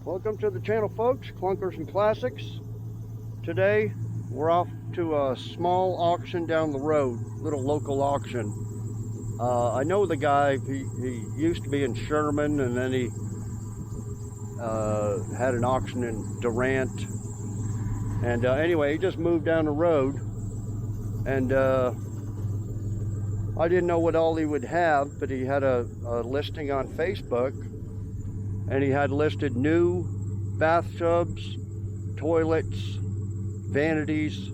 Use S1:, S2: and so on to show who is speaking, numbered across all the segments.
S1: Welcome to the channel, folks. Clunkers and Classics. Today we're off to a small auction down the road, little local auction. I know the guy. He used to be in Sherman, and then he had an auction in Durant. And anyway, he just moved down the road, and I didn't know what all he would have, but he had a listing on Facebook, and he had listed new bathtubs, toilets, vanities,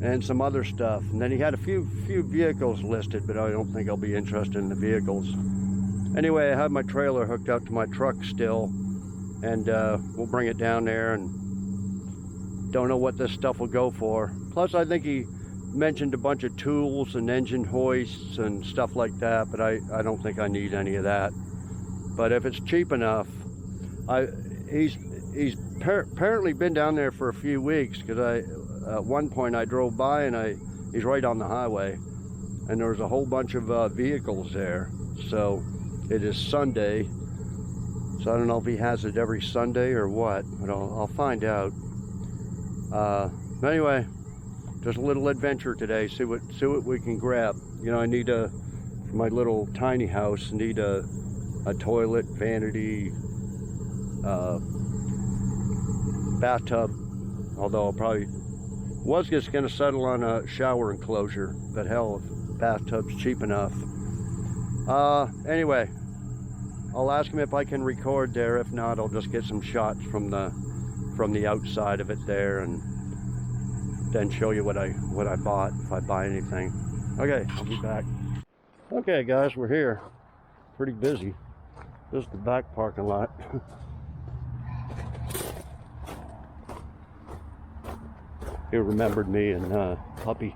S1: and some other stuff. And then he had a few vehicles listed, but I don't think I'll be interested in the vehicles. Anyway, I have my trailer hooked up to my truck still, and we'll bring it down there, and don't know what this stuff will go for. Plus, I think he mentioned a bunch of tools and engine hoists and stuff like that, but I don't think I need any of that. But if it's cheap enough, he's apparently been down there for a few weeks, because at one point I drove by and he's right on the highway, and there was a whole bunch of vehicles there. So it is Sunday, so I don't know if he has it every Sunday or what, but I'll find out. Anyway, just a little adventure today. See what we can grab. You know, I need for my little tiny house, I need a toilet, vanity, bathtub, although I probably was just going to settle on a shower enclosure, but hell, if bathtub's cheap enough. Anyway, I'll ask him if I can record there. If not, I'll just get some shots from the outside of it there, and then show you what I bought, if I buy anything. Okay, I'll be back. Okay guys, we're here. Pretty busy. This is the back parking lot. He remembered me and Puppy.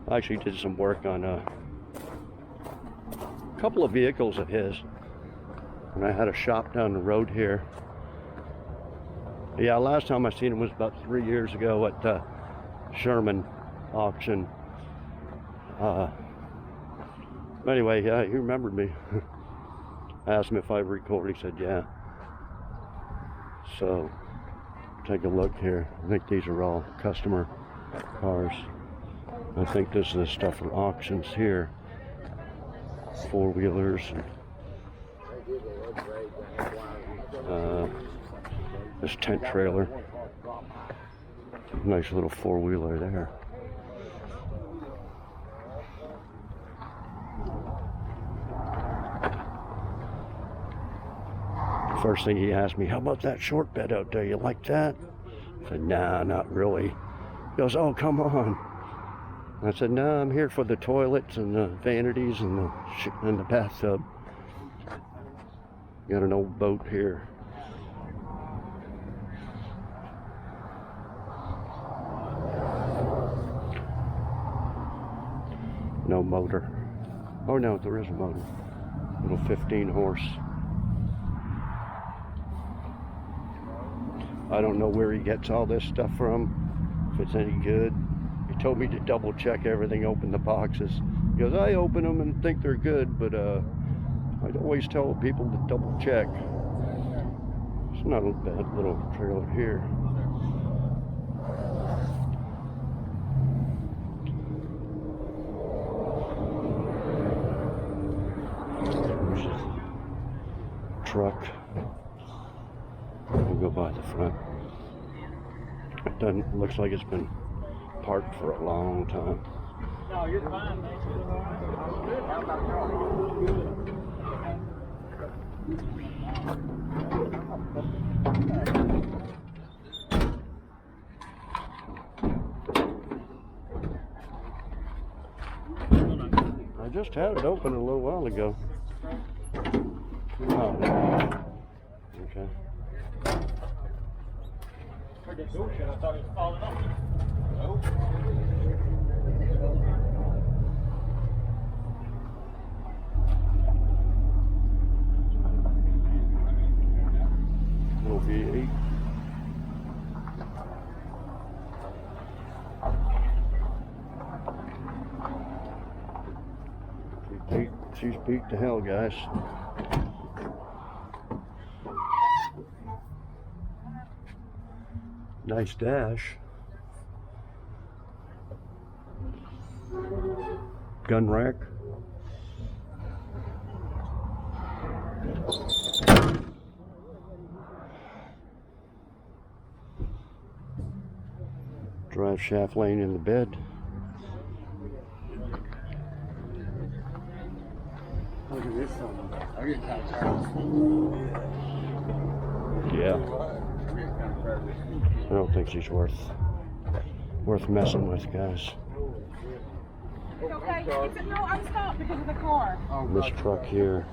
S1: I actually did some work on a couple of vehicles of his, and I had a shop down the road here. Yeah, last time I seen him was about 3 years ago at the Sherman auction. Anyway, yeah, he remembered me. I asked him if I record. He said, yeah. So, take a look here. I think these are all customer cars. I think this is the stuff for auctions here. Four-wheelers. This tent trailer. Nice little four-wheeler there. First thing he asked me, how about that short bed out there? You like that? I said, nah, not really. He goes, oh, come on. I said, nah, I'm here for the toilets and the vanities and the bathtub. Got an old boat here. No motor. Oh no, there is a motor. Little 15 horse. I don't know where he gets all this stuff from, if it's any good. He told me to double check everything, open the boxes. He goes, I open them and think they're good, but I'd always tell people to double check. It's not a bad little trailer here. Truck. We'll go by the front. It doesn't, looks like it's been parked for a long time. No, you're fine, man. I just had it open a little while ago. Oh, okay. I thought it was falling off. No. Little V8. She's beat to hell, guys. Nice dash. Gun rack. Drive shaft lane in the bed.
S2: Look at this one. I get kind of tired.
S1: Yeah. I don't think she's worth messing with, guys.
S3: Okay, no, I'm stopped because of the car.
S1: This truck here.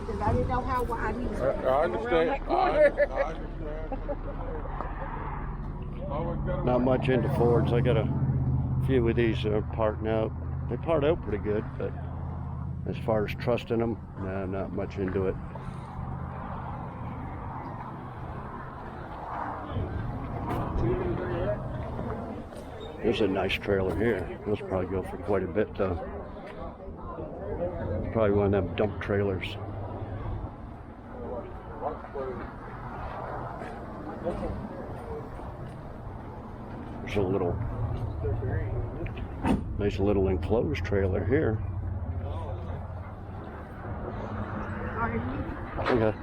S3: Because I didn't know how wide he was.
S2: I understand.
S1: Not much into Fords. I got a few of these parting out. They part out pretty good, but as far as trusting them, nah, not much into it. There's a nice trailer here. Those probably go for quite a bit though. Probably one of them dump trailers. There's a little, nice little enclosed trailer here. Okay.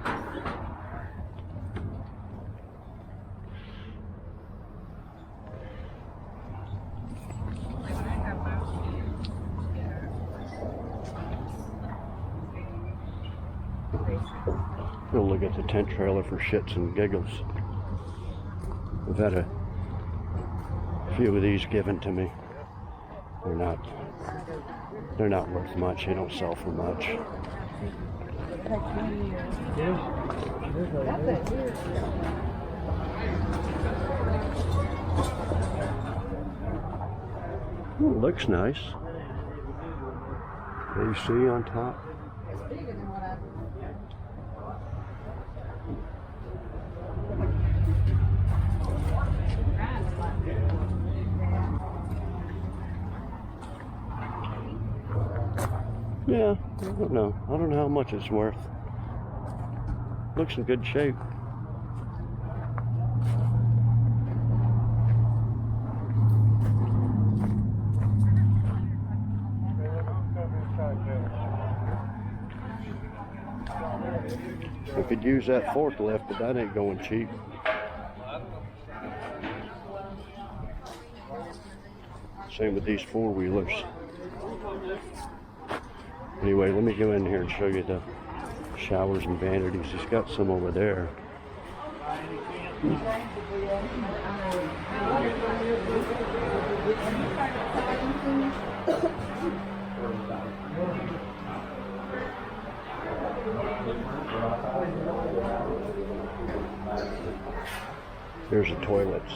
S1: We'll look at the tent trailer for shits and giggles. I've had a few of these given to me. They're not worth much. They don't sell for much. Ooh, looks nice. AC on top. Yeah, I don't know. I don't know how much it's worth. Looks in good shape. I could use that forklift, but that ain't going cheap. Same with these four-wheelers. Anyway, let me go in here and show you the showers and vanities. He's got some over there. Here's the toilets.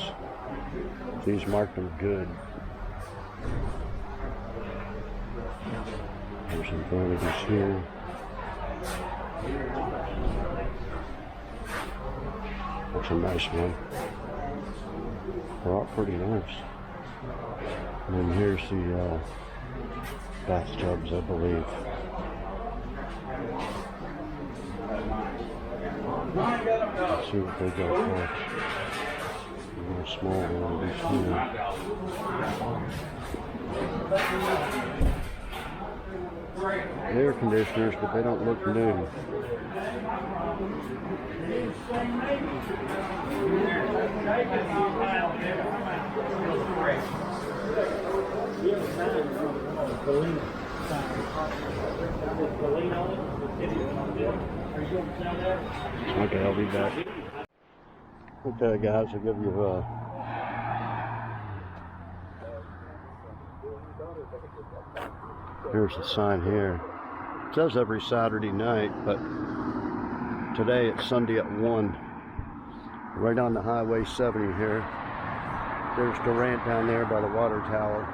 S1: These marked them good. There's some vanities here. That's a nice one. They're all pretty nice. And then here's the bathtubs, I believe. Let's see what they go for. A little small vanities here. Air conditioners, but they don't look new. Okay, I'll be back. Okay, guys, I'll give you here's the sign here. It says every Saturday night, but today it's Sunday at 1. Right on the Highway 70 here. There's Durant down there by the water tower.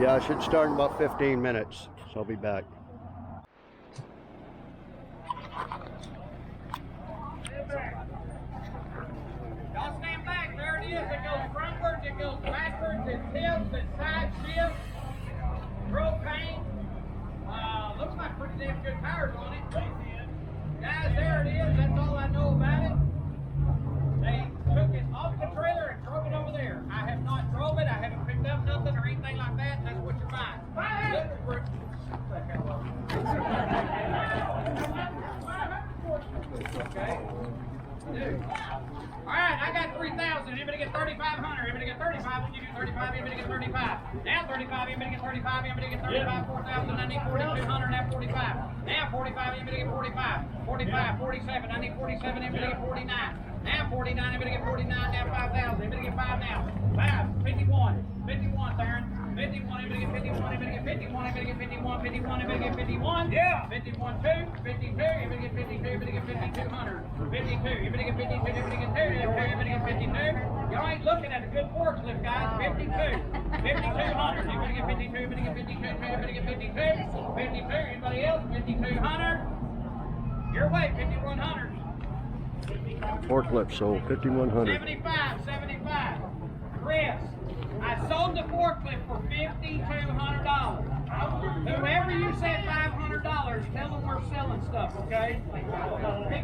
S1: Yeah, I should start in about 15 minutes, so I'll be back.
S4: Y'all stand back. There it is. It goes frontwards, it goes backwards, it tilts, it side shifts. Propane. Looks like pretty damn good. good tires on it. Guys, there it is. That's all I know about it. They took it off the trailer and drove it over there. I have not drove it. I haven't picked up nothing or anything like that. That's what you're buying. Looking for it. Okay. All right, I got 3,000. Anybody get 3,500? Anybody get 35? Then you do 35. Anybody get 35? Now 35. Anybody get 35? Anybody get 35? 4,000. I need 4,200. Now 45. Now 45. Anybody get 45? 45. 47. I need 47. Anybody get 49? Now 49. Anybody get 49? Now 5,000. Anybody get 5 now? 5. 51. 51, Theron. 51. Anybody get 51? Anybody get 51? Anybody get 51? 51. Anybody get 51? Yeah. 51. 2. 52. Anybody get 52? Anybody get 5,200? 52. Anybody get 52? Anybody get 2? Anybody get 52? Y'all ain't looking at a good forklift, guys. 52. 5,200. Anybody get 52? Anybody get 52? Anybody get 52? 52. Anybody else? 5,200. Your way. 5,100.
S1: Forklift sold 5,100.
S4: 75. 75. Chris, I sold the forklift for $5,200. Whoever you said $500, tell them we're selling stuff, okay? Pick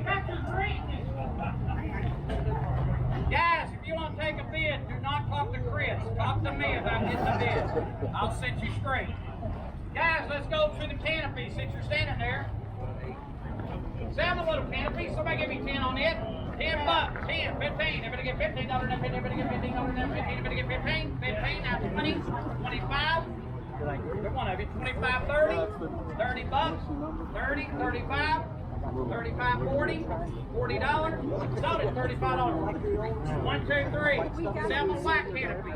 S4: back your drink. Guys, if you want to take a bid, do not talk to Chris. Talk to me about getting a bid. I'll set you straight. Guys, let's go through the canopy since you're standing there. Sell the little canopy. Somebody give me 10 on it. 10 bucks, 10, 15. Everybody get $15 now, 15. Everybody get $15 now, 15. Everybody get 15. 15 now, 20, 25. Good one of you. 25, 30. 30 bucks. 30, 35. 35, 40. $40. Sold it, $35. 1, 2, 3. Sell the white canopy.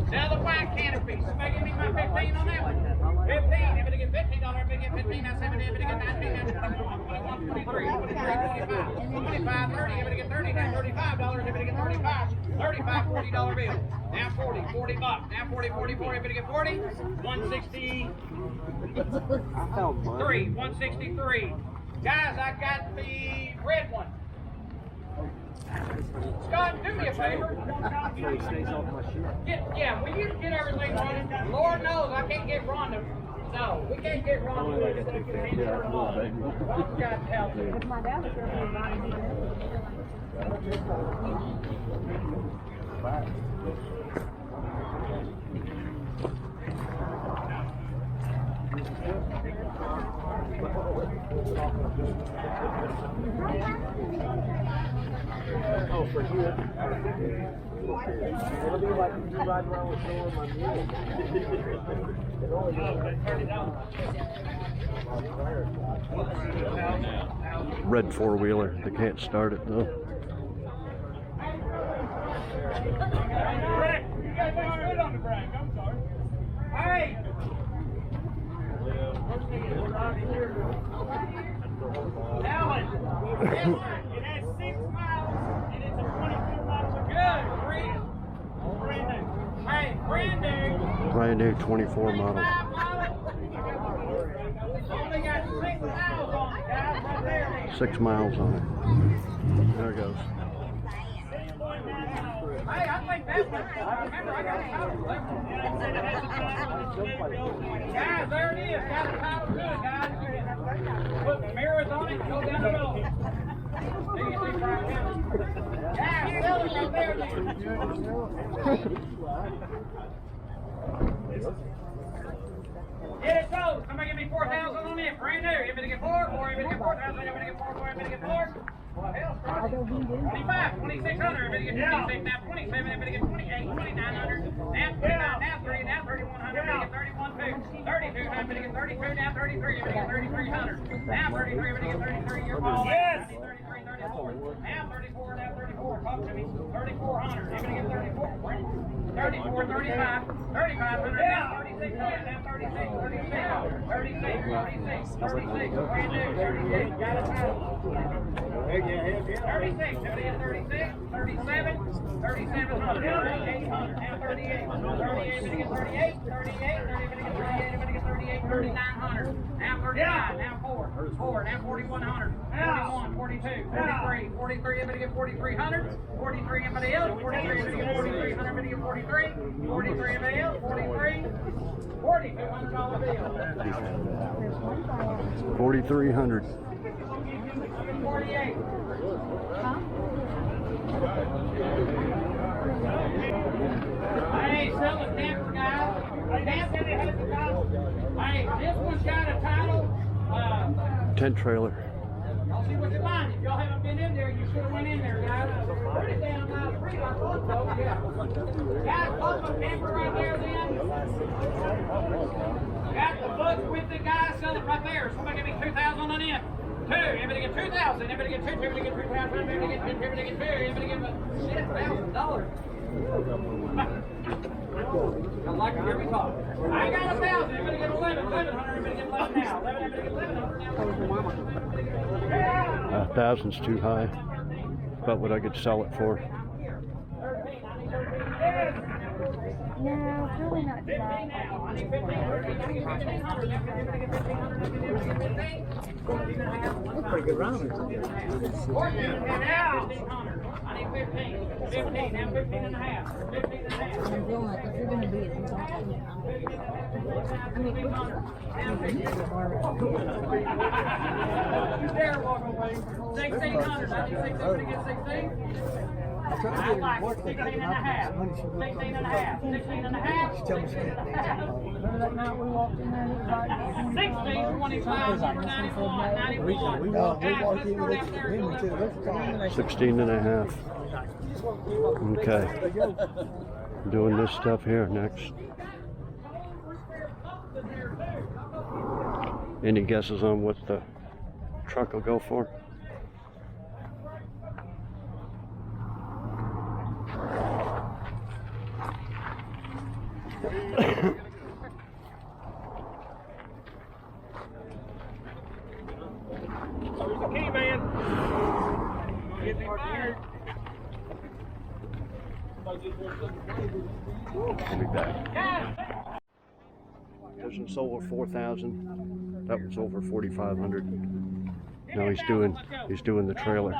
S4: Sell the white canopy. Somebody give me my 15 on that one. 15. Everybody get $15. Everybody get 15. Now 17. Everybody get 19. Now 21, 21, 23, 23, 25. 25, 30. Everybody get 30. Now $35. Everybody get 35. 35, $40 bill. Now 40. 40 bucks. Now 40, 44. Everybody get 40. 163. 163. Guys, I got the red one. Scott, do me a favor. Yeah, will you get everything running? Lord knows I can't get Rhonda. No, we can't get Rhonda. God help me.
S3: If my dad was here, he
S2: Oh, for sure. It'll be like you riding around with Thor on my mule.
S1: Red four-wheeler. They can't start it though.
S4: You guys are good on the brake. I'm sorry. Hey! Alan! It has 6 miles and it's a 24-mile. Good, brand new. Hey, brand new.
S1: Brand new 24 model.
S4: 25 miles. Only got 6 miles on it, guys, right there.
S1: 6 miles on it. There it goes.
S4: Hey, I think that one. Remember, I got a title. Guys, there it is. Got a title to it, guys. Put the mirrors on it and go down the road. Guys, tell us right there. Get it sold. Somebody give me 4,000 on it. Brand new. Everybody get 4. Everybody get 4,000. Everybody get 4. Everybody get 4. 25, 2,600, everybody get 26, now 27, everybody get 28, 2,900, now 29, now 30, now 3,100, everybody get 31, 2, 32, everybody get 32, now 33, everybody get 3,300, now 33, everybody get 33, your ball, yes! 33, 34, now 34, now 34, talk to me, 3,400, everybody get 34, 34, 35, 3,500, now 3,600, now 36, 36, 36, 36, 36, brand new, 36, got it now. 36, 36, 37, 3,700, 3,800, now 38, 38, 38, 38, 38, 3,900, now 39, now 4, now 4,100, 41, 42, 43, 43, everybody get 4,300, 43, everybody else, 43, everybody get 4,300, everybody get 43. 43, 43 a bill, 43, $4,200 bill.
S1: 4,300.
S4: 48. Hey, sell the camper, guys. Camper has a title. Hey, this one's got a title.
S1: Tent trailer.
S4: I'll see what you find. If y'all haven't been in there, you should have went in there, guys. Pretty damn nice, pretty like one, though. Yeah. Guys, put the camper right there, then. Got the book with the guy, sell it right there. Somebody give me 2,000 on it. 2, everybody get 2,000, everybody get 2, everybody get 2,000, everybody get 2, everybody get 2, everybody get $6,000. I like to hear me talk. I got 1,000, everybody get 11, 1,100, everybody get 11 now. 11, everybody get 1100 now.
S1: 1,000's too high. About what I could sell it for.
S5: No, it's really not too bad.
S2: Pretty good round.
S4: Now, I need 15. 15, now 15 and a half. 15 and a half.
S5: I'm going, if you're going to be it,
S4: You dare walk away. 1,600. I need 16. Everybody get 16? I like 16 and a half. 16 and a half. 16 and a half. 16 and a half.
S5: remember that night we walked in there and it was like
S4: 16, 25, number 91, 91.
S2: We walked in with him too.
S1: 16 and a half. Okay. Doing this stuff here next. Any guesses on what the truck will go for?
S4: Key man. Get me fired.
S1: I'll be back. This one's over 4,000. That was over 4,500. Now he's doing the trailer,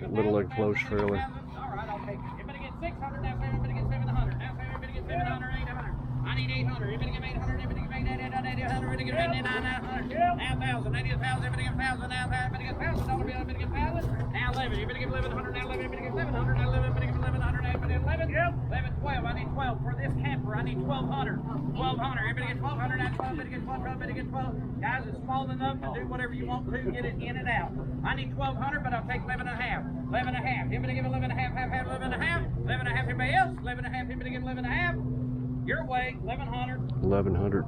S1: that little enclosed trailer.
S4: All right, I'll take it. Everybody get 600. Now everybody get 700. Now everybody get 700, 800. I need 800. Everybody get 800. Everybody get 800. Everybody get 900. Now 1,000. I need 1,000. Everybody get 1,000. Now everybody get $1,000. Everybody get 1,000. Now 11. Everybody get 1,100. Now 11. Everybody get 700. Now 11. Everybody get 1,100. Now everybody get 11. 11, 12. I need 12 for this camper. I need 1,200. 1,200. Everybody get 1,200. Now 12. Everybody get 12. Everybody get 12. Guys, it's small enough to do whatever you want to. Get it in and out. I need 1,200, but I'll take 11 and a half. 11 and a half. Everybody give 11 and a half. 11 and a half. 11 and a half. Everybody else. 11 and a half. Everybody give 11 and a half. Your way. 1,100.
S1: 1,100.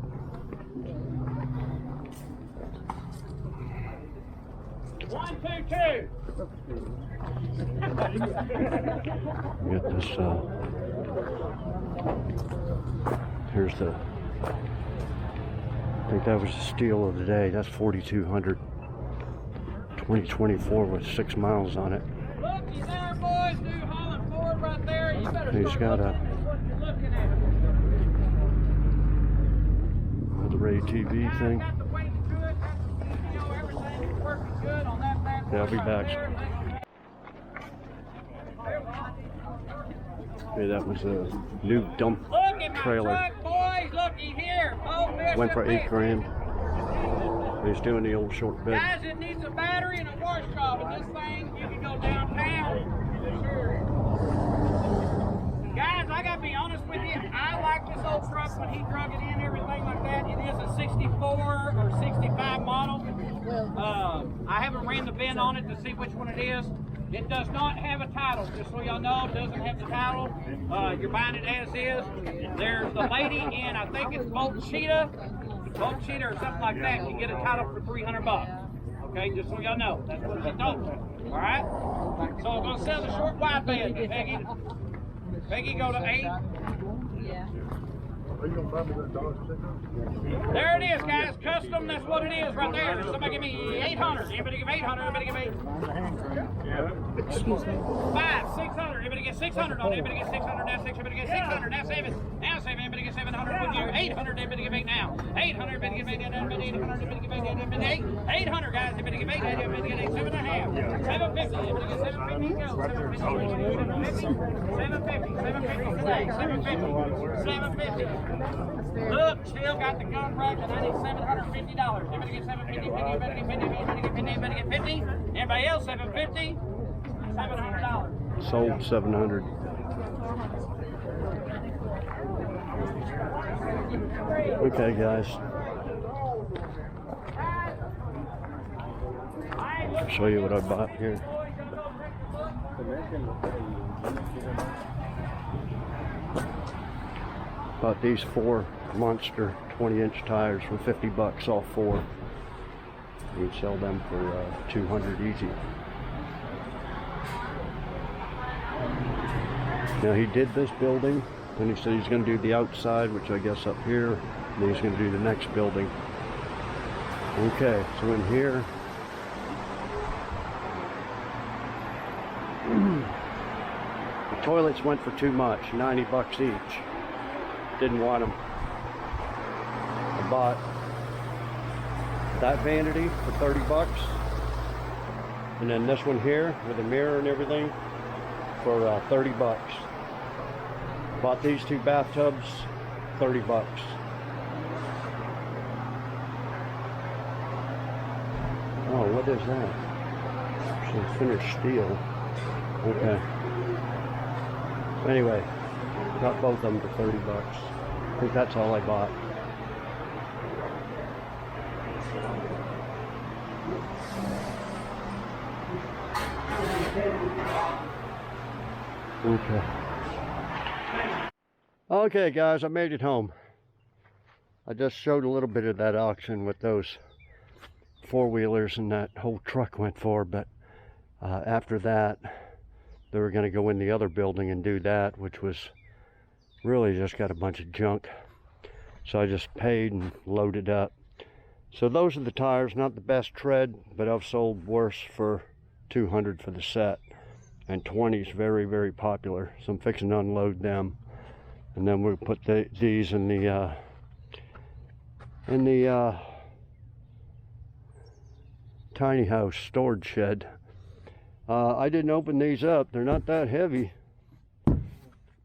S4: One, two, two.
S1: Get this, here's the, I think that was the steal of the day. That's 4,200. 2024 with 6 miles on it.
S4: Looky there, boys. New Holland Ford right there. You better
S1: He's got a
S4: looking at it.
S1: another ATV thing.
S4: Got the weight to it. You know, everything's working good on that back.
S1: Yeah, I'll be back. Okay, that was a new dump
S4: Look at my
S1: trailer.
S4: truck, boys. Looky here. Oh,
S1: Went for 8 grand. He's doing the old short bed.
S4: Guys, it needs a battery and a wash job, and this thing, you can go downtown. Guys, I gotta be honest with you, I like this old truck when he drug it in, everything like that. It is a 64 or 65 model. I haven't ran the VIN on it to see which one it is. It does not have a title, just so y'all know, it doesn't have the title. You're buying it as is. There's the lady in, I think it's Bolt Cheetah or something like that. You get a title for $300. Okay, just so y'all know. That's what she told me. All right? So I'm going to sell the short wide bed, Peggy. Peggy, go to 8.
S5: Yeah.
S4: There it is, guys. Custom, that's what it is right there. Somebody give me 800. Everybody give 800. Everybody give 800. 5, 600. Everybody get 600 on it. Everybody get 600. Now 6. Everybody get 600. Now 7. Now 7. Everybody get 700 with you. 800. Everybody give 8 now. 800. Everybody give 8. Everybody 800. Everybody give 8. Everybody 8. 800, guys. Everybody give 8. Everybody get 8. 7 and a half. 750. Everybody get 750. Go. 750. 750. 750. 750. 750. Look, still got the gun rack, and I need $750. Everybody get 750, everybody get 50, everybody get 50, everybody get 50. Everybody else 750. $700.
S1: Sold 700. Okay, guys. I'll show you what I bought here. Bought these 4 monster 20-inch tires for 50 bucks, all 4. You can sell them for 200 easy. Now he did this building, and he said he's going to do the outside, which I guess up here, and then he's going to do the next building. Okay, so in here, the toilets went for too much, 90 bucks each. Didn't want them. I bought that vanity for 30 bucks, and then this one here with a mirror and everything for 30 bucks. Bought these 2 bathtubs, 30 bucks. Oh, what is that? Some finished steel. Okay. Anyway, got both of them for 30 bucks. I think that's all I bought. Okay. Okay, guys, I made it home. I just showed a little bit of that auction with those 4-wheelers and that whole truck went for, but after that, they were going to go in the other building and do that, which was really just got a bunch of junk. So I just paid and loaded up. So those are the tires, not the best tread, but I've sold worse for 200 for the set. And 20's very, very popular. So I'm fixing to unload them. And then we'll put these in the tiny house storage shed. I didn't open these up. They're not that heavy.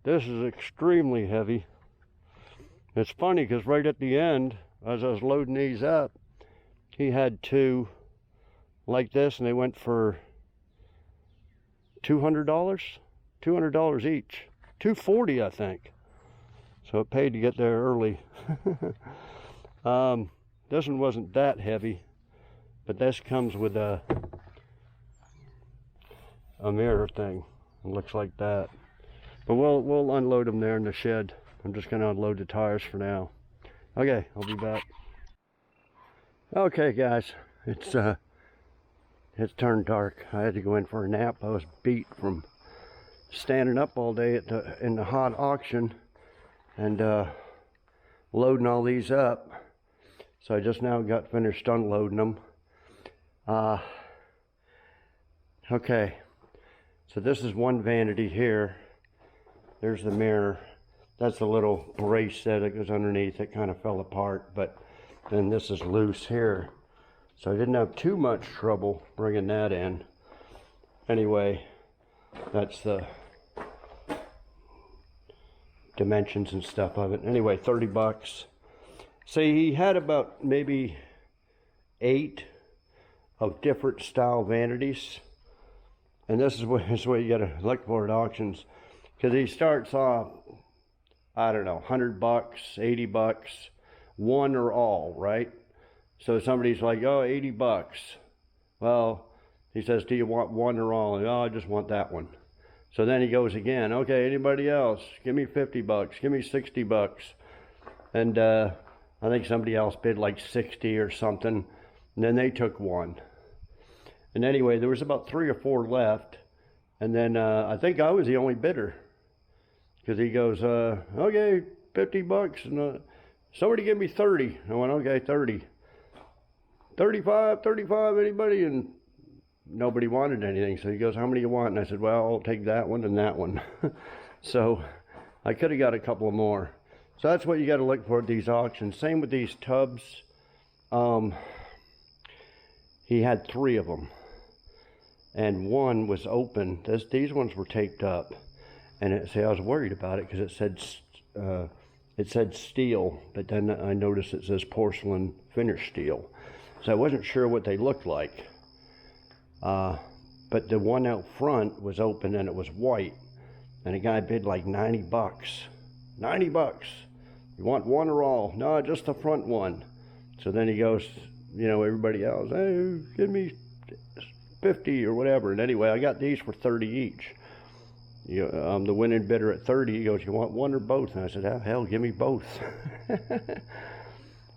S1: This is extremely heavy. It's funny because right at the end, as I was loading these up, he had 2 like this, and they went for $200? $200 each. $240, I think. So I paid to get there early. This one wasn't that heavy, but this comes with a mirror thing. It looks like that. But we'll unload them there in the shed. I'm just gonna unload the tires for now. Okay, I'll be back. Okay, guys, it's turned dark. I had to go in for a nap. I was beat from standing up all day in the hot auction and loading all these up. So I just now got finished unloading them. Okay, so this is one vanity here. There's the mirror. That's the little brace that goes underneath. It kind of fell apart, but then this is loose here. So I didn't have too much trouble bringing that in. Anyway, that's the dimensions and stuff of it. Anyway, 30 bucks. See, he had about maybe 8 of different style vanities. And this is what you gotta look for at auctions. Because he starts off, I don't know, 100 bucks, 80 bucks, one or all, right? So somebody's like, oh, 80 bucks. Well, he says, do you want one or all? And, oh, I just want that one. So then he goes again, okay, anybody else? Give me 50 bucks, give me 60 bucks. And I think somebody else bid like 60 or something. And then they took one. And anyway, there was about 3 or 4 left. And then I think I was the only bidder. Because he goes, okay, 50 bucks. And somebody give me 30. I went, okay, 30. 35, anybody? And nobody wanted anything. So he goes, how many you want? And I said, well, I'll take that one and that one. So I could have got a couple more. So that's what you got to look for at these auctions. Same with these tubs. He had 3 of them. And one was open. These ones were taped up. And see, I was worried about it because it said steel, but then I noticed it says porcelain finish steel. So I wasn't sure what they looked like. But the one out front was open and it was white. And the guy bid like 90 bucks. 90 bucks. You want one or all? No, just the front one. So then he goes, you know, everybody else, hey, give me 50 or whatever. And anyway, I got these for 30 each. I'm the winning bidder at 30. He goes, you want one or both? And I said, hell, give me both.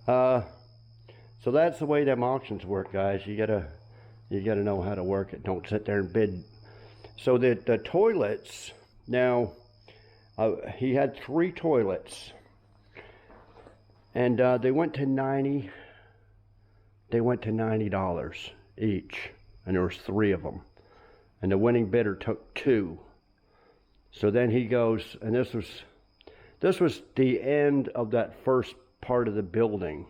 S1: So that's the way them auctions work, guys. You gotta know how to work it. Don't sit there and bid. So the toilets, now, he had 3 toilets. And they went to $90 each. And there was 3 of them. And the winning bidder took 2. So then he goes, and this was the end of that first part of the building.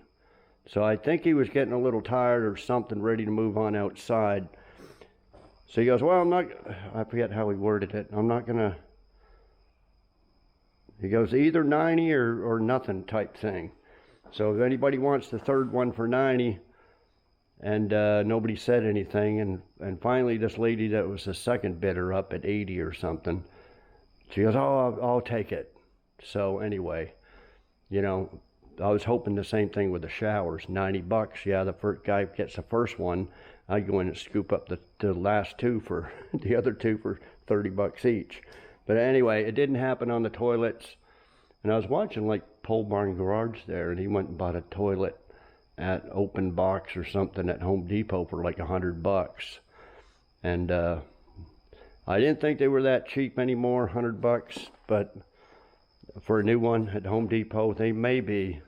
S1: So I think he was getting a little tired or something, ready to move on outside. So he goes, well, I forget how he worded it. He goes, either 90 or nothing type thing. So if anybody wants the 3rd one for 90, and nobody said anything, and finally this lady that was the 2nd bidder up at 80 or something, she goes, oh, I'll take it. So anyway, you know, I was hoping the same thing with the showers. 90 bucks, yeah, the first guy gets the first one. I go in and scoop up the last 2 for the other 2 for 30 bucks each. But anyway, it didn't happen on the toilets. And I was watching like Pole Barn Garage there, and he went and bought a toilet at Open Box or something at Home Depot for like 100 bucks. And I didn't think they were that cheap anymore, 100 bucks, but for a new one at Home Depot, they may be.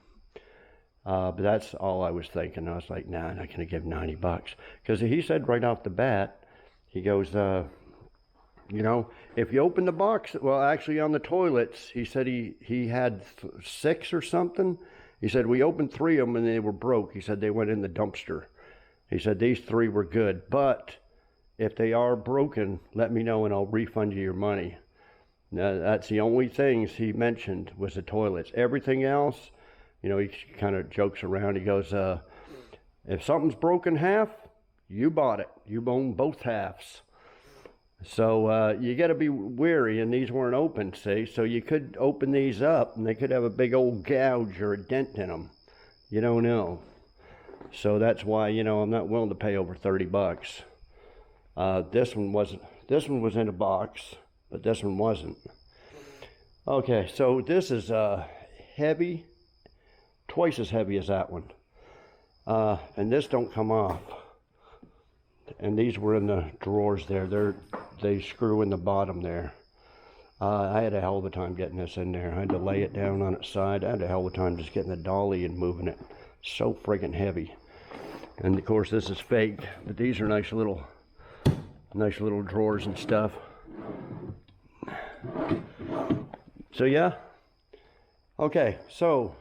S1: But that's all I was thinking. I was like, nah, I'm not going to give 90 bucks. Because he said right off the bat, he goes, you know, if you open the box, well, actually on the toilets, he said he had 6 or something. He said, we opened 3 of them and they were broke. He said they went in the dumpster. He said these 3 were good, but if they are broken, let me know and I'll refund you your money. Now, that's the only things he mentioned was the toilets. Everything else, you know, he kind of jokes around. He goes, if something's broken half, you bought it. You own both halves. So you got to be wary, and these weren't open, see? So you could open these up, and they could have a big old gouge or a dent in them. You don't know. So that's why, you know, I'm not willing to pay over 30 bucks. This one was in a box, but this one wasn't. Okay, so this is heavy, twice as heavy as that one. And this don't come off. And these were in the drawers there. They screw in the bottom there. I had a hell of a time getting this in there. I had to lay it down on its side. I had a hell of a time just getting the dolly and moving it. So friggin' heavy. And of course this is fake, but these are nice little drawers and stuff. So yeah. Okay, so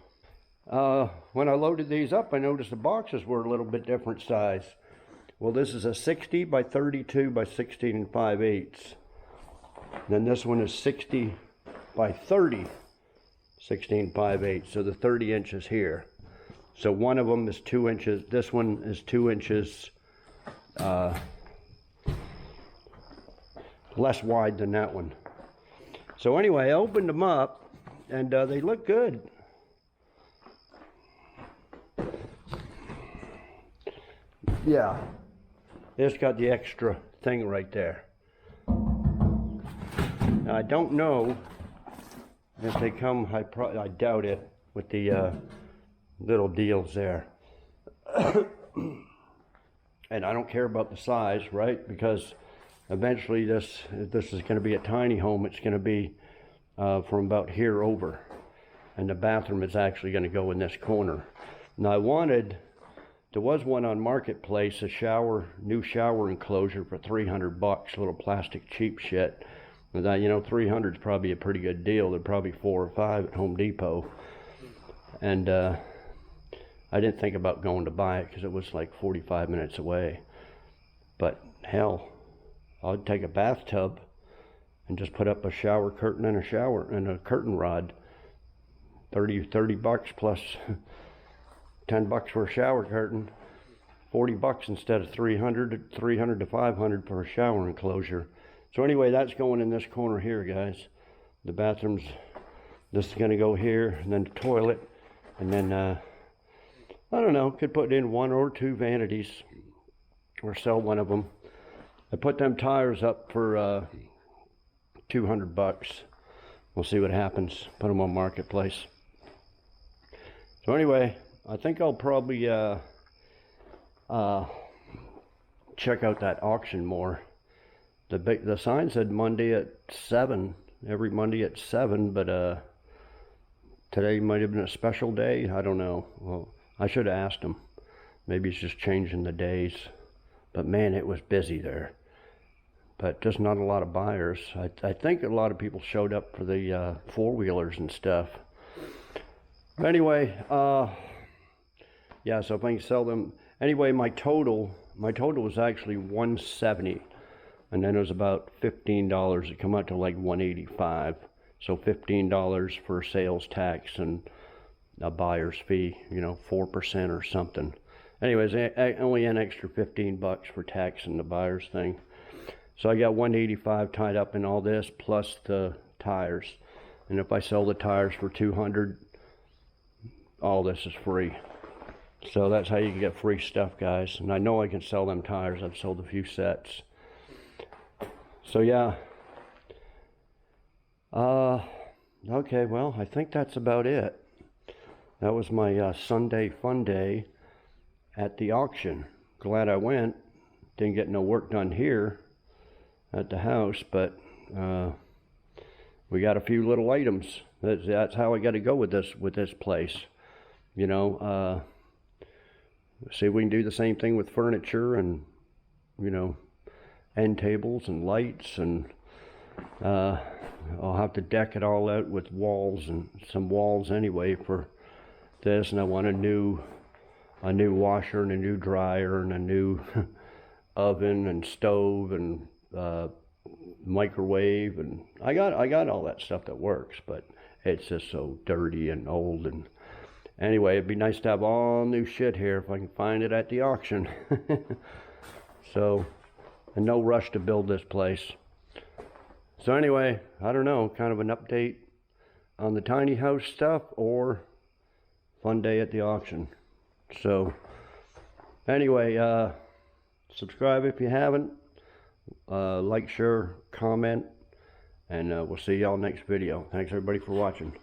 S1: when I loaded these up, I noticed the boxes were a little bit different size. Well, this is a 60 by 32 by 16 5/8. Then this one is 60 by 30, 16 5/8. So the 30 inches here. So one of them is 2 inches. This one is 2 inches less wide than that one. So anyway, I opened them up, and they look good. Yeah. It's got the extra thing right there. Now, I don't know if they come, I doubt it, with the little deals there. And I don't care about the size, right? Because eventually this is going to be a tiny home. It's going to be from about here over. And the bathroom is actually going to go in this corner. Now there was one on Marketplace, a new shower enclosure for 300 bucks, little plastic cheap shit. And that, you know, 300 is probably a pretty good deal. They're probably 4 or 5 at Home Depot. And I didn't think about going to buy it because it was like 45 minutes away. But hell, I'd take a bathtub and just put up a shower curtain and a curtain rod. 30 bucks plus 10 bucks for a shower curtain. 40 bucks instead of 300 to 500 for a shower enclosure. So anyway, that's going in this corner here, guys. The bathrooms, this is going to go here, and then the toilet, and then I don't know, could put in 1 or 2 vanities or sell one of them. I put them tires up for 200 bucks. We'll see what happens. Put them on Marketplace. So anyway, I think I'll probably check out that auction more. The sign said Monday at 7, every Monday at 7, but today might have been a special day. I don't know. Well, I should have asked him. Maybe it's just changing the days. But man, it was busy there. But just not a lot of buyers. I think a lot of people showed up for the four-wheelers and stuff. But anyway, yeah, so if I can sell them. Anyway, my total was actually $170. And then it was about $15. It come out to like $185. So $15 for sales tax and a buyer's fee, 4% or something. Anyways, only an extra 15 bucks for tax and the buyer's thing. So I got $185 tied up in all this plus the tires. And if I sell the tires for $200, all this is free. So that's how you can get free stuff, guys. And I know I can sell them tires. I've sold a few sets. So yeah. Okay, well, I think that's about it. That was my Sunday fun day at the auction. Glad I went. Didn't get no work done here at the house, but we got a few little items. That's how I got to go with this place. See if we can do the same thing with furniture and end tables and lights, and I'll have to deck it all out with walls and some walls anyway for this. And I want a new washer and a new dryer and a new oven and stove and microwave, and I got all that stuff that works, but it's just so dirty and old. And anyway, it'd be nice to have all new shit here if I can find it at the auction. So, and no rush to build this place. So anyway, I don't know, kind of an update on the tiny house stuff or fun day at the auction. So anyway, subscribe if you haven't, like, share, comment, and we'll see y'all next video. Thanks everybody for watching.